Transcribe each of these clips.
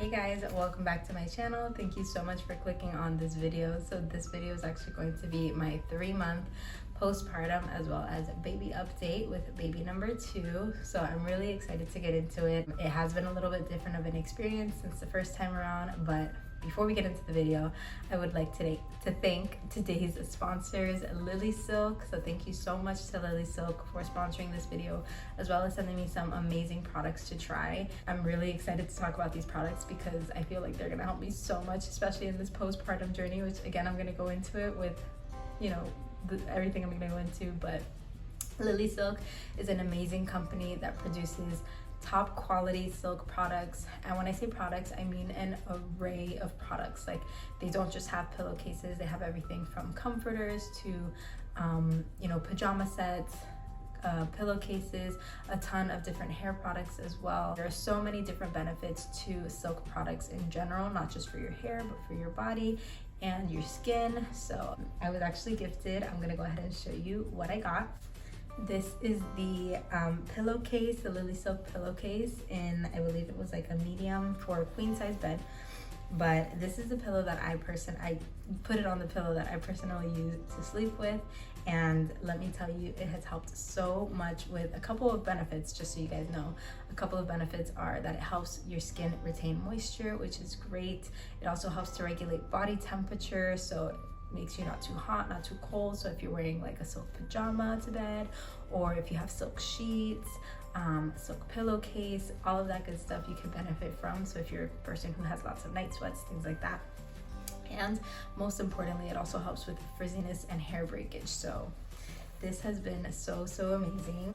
Hey guys, welcome back to my channel. Thank you so much for clicking on this video. So this video is actually going to be my 3-month postpartum as well as baby update with baby number 2. So I'm really excited to get into it. It has been a little bit different of an experience since the first time around, but before we get into the video, I would like to thank today's sponsors, Lilly Silk. So thank you so much to Lilly Silk for sponsoring this video, as well as sending me some amazing products to try. I'm really excited to talk about these products because I feel like they're gonna help me so much, especially in this postpartum journey, which again, I'm gonna go into it with, everything I'm gonna go into, but Lilly Silk is an amazing company that produces top quality silk products. And when I say products, I mean an array of products. Like, they don't just have pillowcases, they have everything from comforters to pajama sets, pillowcases, a ton of different hair products as well. There are so many different benefits to silk products in general, not just for your hair but for your body and your skin. So I was actually gifted, I'm gonna go ahead and show you what I got. This is the pillowcase, the Lilly Silk pillowcase, and I believe it was like a medium for a queen size bed. But this is the pillow that I put it on the pillow that I personally use to sleep with, and let me tell you, it has helped so much with a couple of benefits. Just so you guys know, a couple of benefits are that it helps your skin retain moisture, which is great. It also helps to regulate body temperature, so it makes you not too hot, not too cold. So if you're wearing like a silk pajama to bed, or if you have silk sheets, silk pillowcase, all of that good stuff you can benefit from. So if you're a person who has lots of night sweats, things like that. And most importantly, it also helps with frizziness and hair breakage. So this has been so amazing.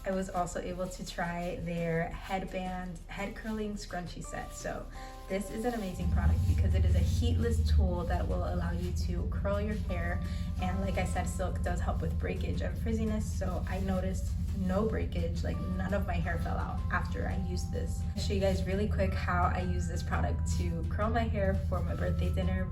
I was also able to try their head curling scrunchie set. So this is an amazing product because it is a heatless tool that will allow you to curl your hair. And like I said, silk does help with breakage and frizziness. So I noticed no breakage, like none of my hair fell out after I used this. I'll show you guys really quick how I use this product to curl my hair for my birthday dinner,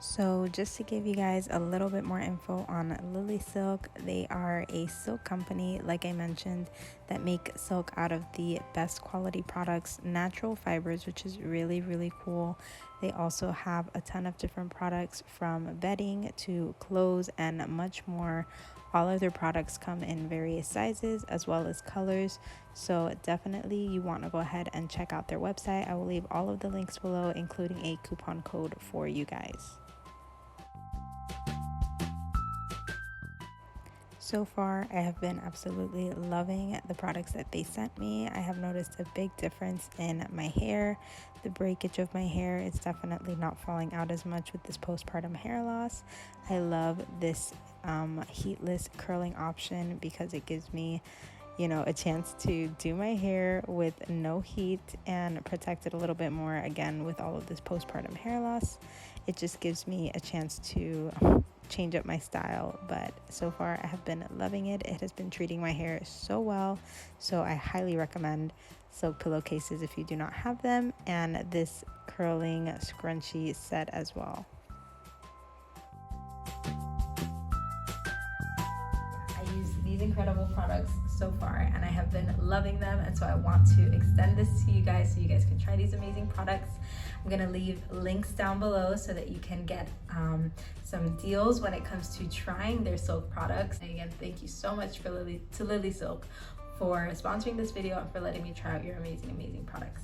So just to give you guys a little bit more info on Lilly Silk, they are a silk company, like I mentioned, that make silk out of the best quality products, natural fibers, which is really cool. They also have a ton of different products, from bedding to clothes and much more. All of their products come in various sizes as well as colors, so definitely you want to go ahead and check out their website. I will leave all of the links below, including a coupon code for you guys. So far, I have been absolutely loving the products that they sent me. I have noticed a big difference in my hair. The breakage of my hair is definitely not falling out as much with this postpartum hair loss. I love this heatless curling option because it gives me a chance to do my hair with no heat and protect it a little bit more. Again, with all of this postpartum hair loss, it just gives me a chance to change up my style. But so far I have been loving it. It has been treating my hair so well, so I highly recommend silk pillowcases if you do not have them, and this curling scrunchie set as well. I use these incredible products so far and I have been loving them, and so I want to extend this to you guys so you guys can try these amazing products. I'm gonna leave links down below so that you can get some deals when it comes to trying their silk products. And again, thank you so much to Lilly Silk for sponsoring this video and for letting me try out your amazing products.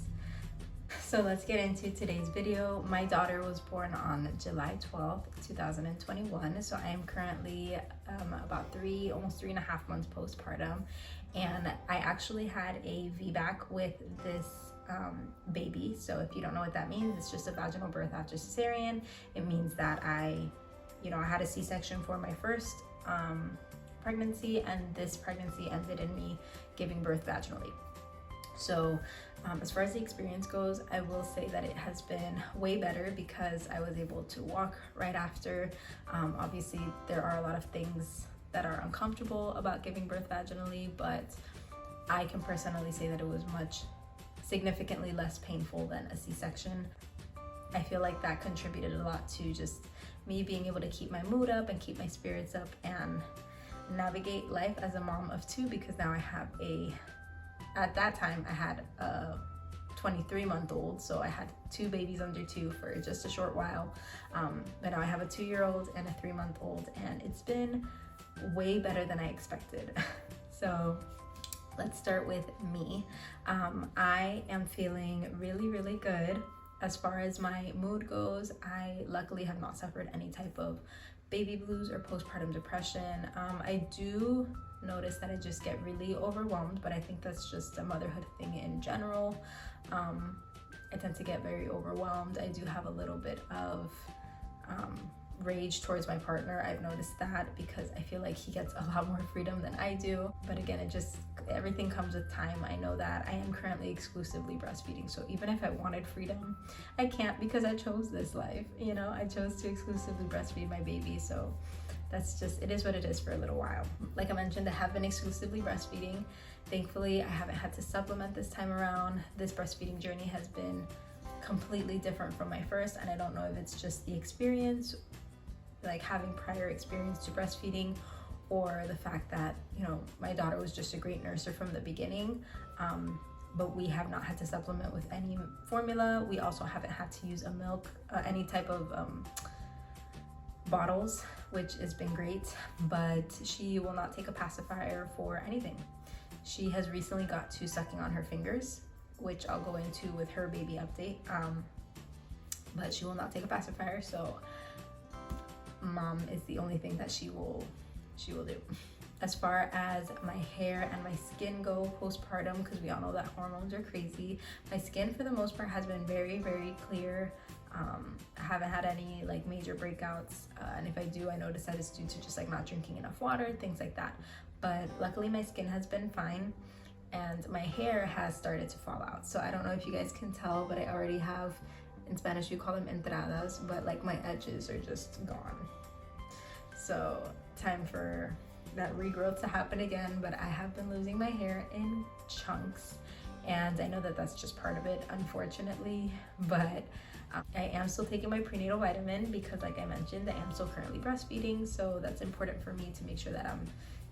So let's get into today's video. My daughter was born on July 12th, 2021. So I am currently about almost 3.5 months postpartum. And I actually had a VBAC with this baby. So if you don't know what that means, it's just a vaginal birth after cesarean. It means that I had a C-section for my first pregnancy, and this pregnancy ended in me giving birth vaginally. So as far as the experience goes, I will say that it has been way better because I was able to walk right after. Obviously, there are a lot of things that are uncomfortable about giving birth vaginally, but I can personally say that it was significantly less painful than a C-section. I feel like that contributed a lot to just me being able to keep my mood up and keep my spirits up and navigate life as a mom of 2, because now I have a at that time I had a 23-month-old, so I had 2 babies under 2 for just a short while, but now I have a 2-year-old and a 3-month-old, and it's been way better than I expected. So let's start with me. I am feeling really good. As far as my mood goes, I luckily have not suffered any type of baby blues or postpartum depression. I do notice that I just get really overwhelmed, but I think that's just a motherhood thing in general. I tend to get very overwhelmed. I do have a little bit of rage towards my partner. I've noticed that because I feel like he gets a lot more freedom than I do. But again, everything comes with time. I know that I am currently exclusively breastfeeding. So even if I wanted freedom, I can't because I chose this life. You know, I chose to exclusively breastfeed my baby. So that's just, it is what it is for a little while. Like I mentioned, I have been exclusively breastfeeding. Thankfully, I haven't had to supplement this time around. This breastfeeding journey has been completely different from my first, and I don't know if it's just the experience, like having prior experience to breastfeeding, or the fact that, you know, my daughter was just a great nurser from the beginning. But we have not had to supplement with any formula. We also haven't had to use a milk, any type of bottles, which has been great, but she will not take a pacifier for anything. She has recently got to sucking on her fingers, which I'll go into with her baby update, but she will not take a pacifier, so mom is the only thing that she will do. As far as my hair and my skin go postpartum, because we all know that hormones are crazy, my skin for the most part has been very clear. I haven't had any like major breakouts, and if I do, I notice that it's due to just like not drinking enough water, things like that. But luckily my skin has been fine, and my hair has started to fall out. So I don't know if you guys can tell, but I already have, in Spanish you call them entradas, but like my edges are just gone. So time for that regrowth to happen again, but I have been losing my hair in chunks, and I know that that's just part of it, unfortunately, but I am still taking my prenatal vitamin because, like I mentioned, I am still currently breastfeeding, so that's important for me to make sure that I'm,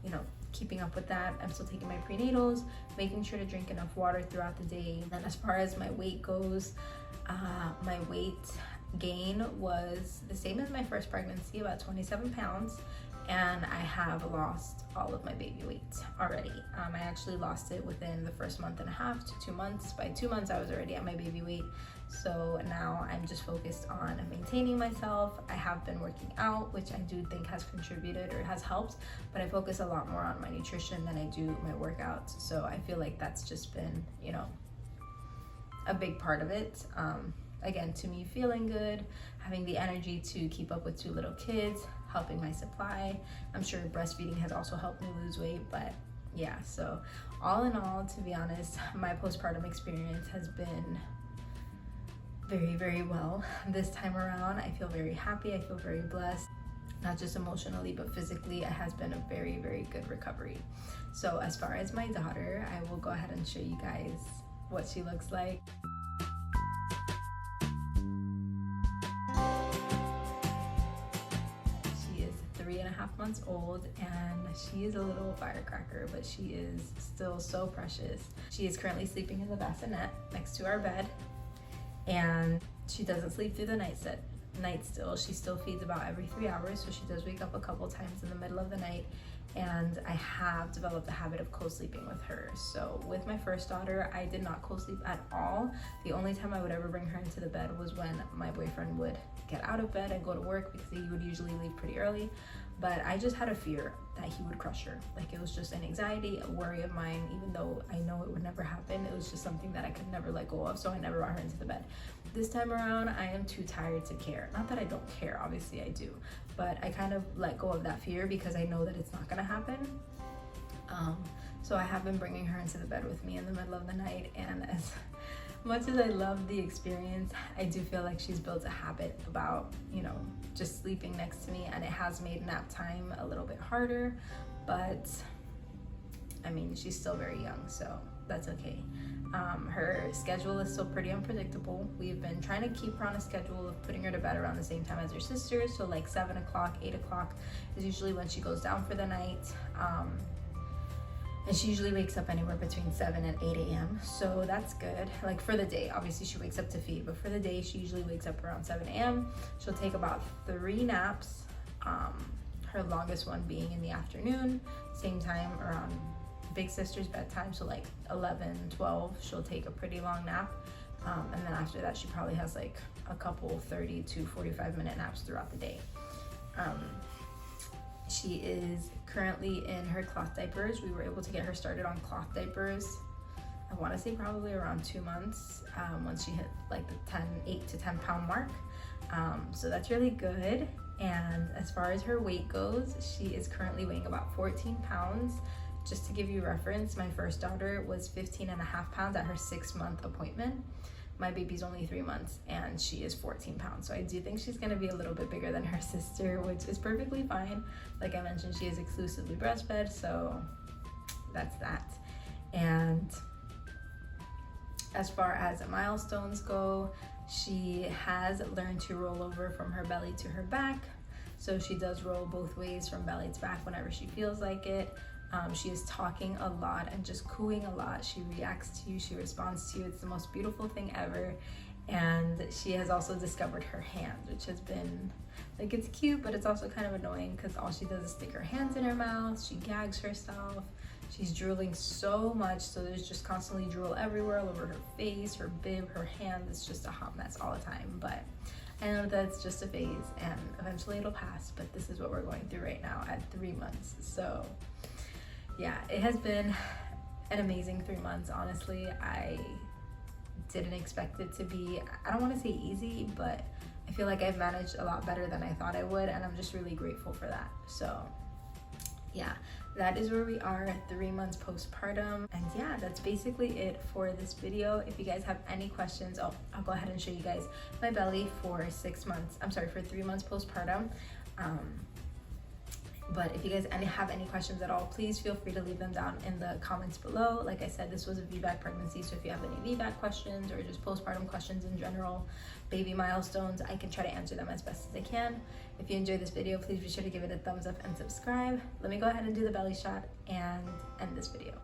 you know, keeping up with that. I'm still taking my prenatals, making sure to drink enough water throughout the day. And as far as my weight goes, my weight gain was the same as my first pregnancy, about 27 pounds, and I have lost all of my baby weight already. I actually lost it within the first month and a half to 2 months. By 2 months, I was already at my baby weight. So now I'm just focused on maintaining myself. I have been working out, which I do think has contributed or has helped, but I focus a lot more on my nutrition than I do my workouts. So I feel like that's just been, you know, a big part of it. Again, to me, feeling good, having the energy to keep up with 2 little kids, helping my supply. I'm sure breastfeeding has also helped me lose weight, but yeah, so all in all, to be honest, my postpartum experience has been very well this time around. I feel very happy, I feel very blessed, not just emotionally, but physically. It has been a very good recovery. So as far as my daughter, I will go ahead and show you guys what she looks like. She is 3.5 months old, and she is a little firecracker, but she is still so precious. She is currently sleeping in the bassinet next to our bed, and she doesn't sleep through the night still. She still feeds about every 3 hours, so she does wake up a couple times in the middle of the night, and I have developed the habit of co-sleeping with her. So with my first daughter, I did not co-sleep at all. The only time I would ever bring her into the bed was when my boyfriend would get out of bed and go to work, because he would usually leave pretty early. But I just had a fear that he would crush her. Like, it was just an anxiety, a worry of mine, even though I know it would never happen. It was just something that I could never let go of, so I never brought her into the bed. This time around, I am too tired to care. Not that I don't care, obviously I do, but I kind of let go of that fear because I know that it's not gonna happen. So I have been bringing her into the bed with me in the middle of the night, and as much as I love the experience, I do feel like she's built a habit about, you know, just sleeping next to me, and it has made nap time a little bit harder, but I mean, she's still very young, so that's okay. Her schedule is still pretty unpredictable. We've been trying to keep her on a schedule of putting her to bed around the same time as her sisters, so like 7 o'clock, 8 o'clock is usually when she goes down for the night. And she usually wakes up anywhere between 7 and 8 a.m. So that's good. Like for the day, obviously she wakes up to feed, but for the day, she usually wakes up around 7 a.m. She'll take about 3 naps. Her longest one being in the afternoon, same time around big sister's bedtime. So like 11, 12, she'll take a pretty long nap. And then after that, she probably has like a couple 30 to 45-minute naps throughout the day. She is currently in her cloth diapers. We were able to get her started on cloth diapers, I want to say probably around 2 months, once she hit like the 8 to 10 pound mark. So that's really good. And as far as her weight goes, she is currently weighing about 14 pounds. Just to give you reference, my first daughter was 15 and a half pounds at her 6-month appointment. My baby's only 3 months and she is 14 pounds. So I do think she's gonna be a little bit bigger than her sister, which is perfectly fine. Like I mentioned, she is exclusively breastfed, so that's that. And as far as milestones go, she has learned to roll over from her belly to her back. So she does roll both ways from belly to back whenever she feels like it. She is talking a lot and just cooing a lot. She reacts to you, she responds to you. It's the most beautiful thing ever. And she has also discovered her hands, which has been, like, it's cute, but it's also kind of annoying because all she does is stick her hands in her mouth. She gags herself. She's drooling so much, so there's just constantly drool everywhere, all over her face, her bib, her hand. It's just a hot mess all the time. But I know that's just a phase and eventually it'll pass, but this is what we're going through right now at 3 months. So yeah, it has been an amazing 3 months. Honestly, I didn't expect it to be, I don't want to say easy, but I feel like I've managed a lot better than I thought I would, and I'm just really grateful for that. So yeah, that is where we are at 3 months postpartum. And yeah, that's basically it for this video. If you guys have any questions, I'll go ahead and show you guys my belly for 3 months postpartum. But if you guys have any questions at all, please feel free to leave them down in the comments below. Like I said, this was a VBAC pregnancy, so if you have any VBAC questions or just postpartum questions in general, baby milestones, I can try to answer them as best as I can. If you enjoyed this video, please be sure to give it a thumbs up and subscribe. Let me go ahead and do the belly shot and end this video.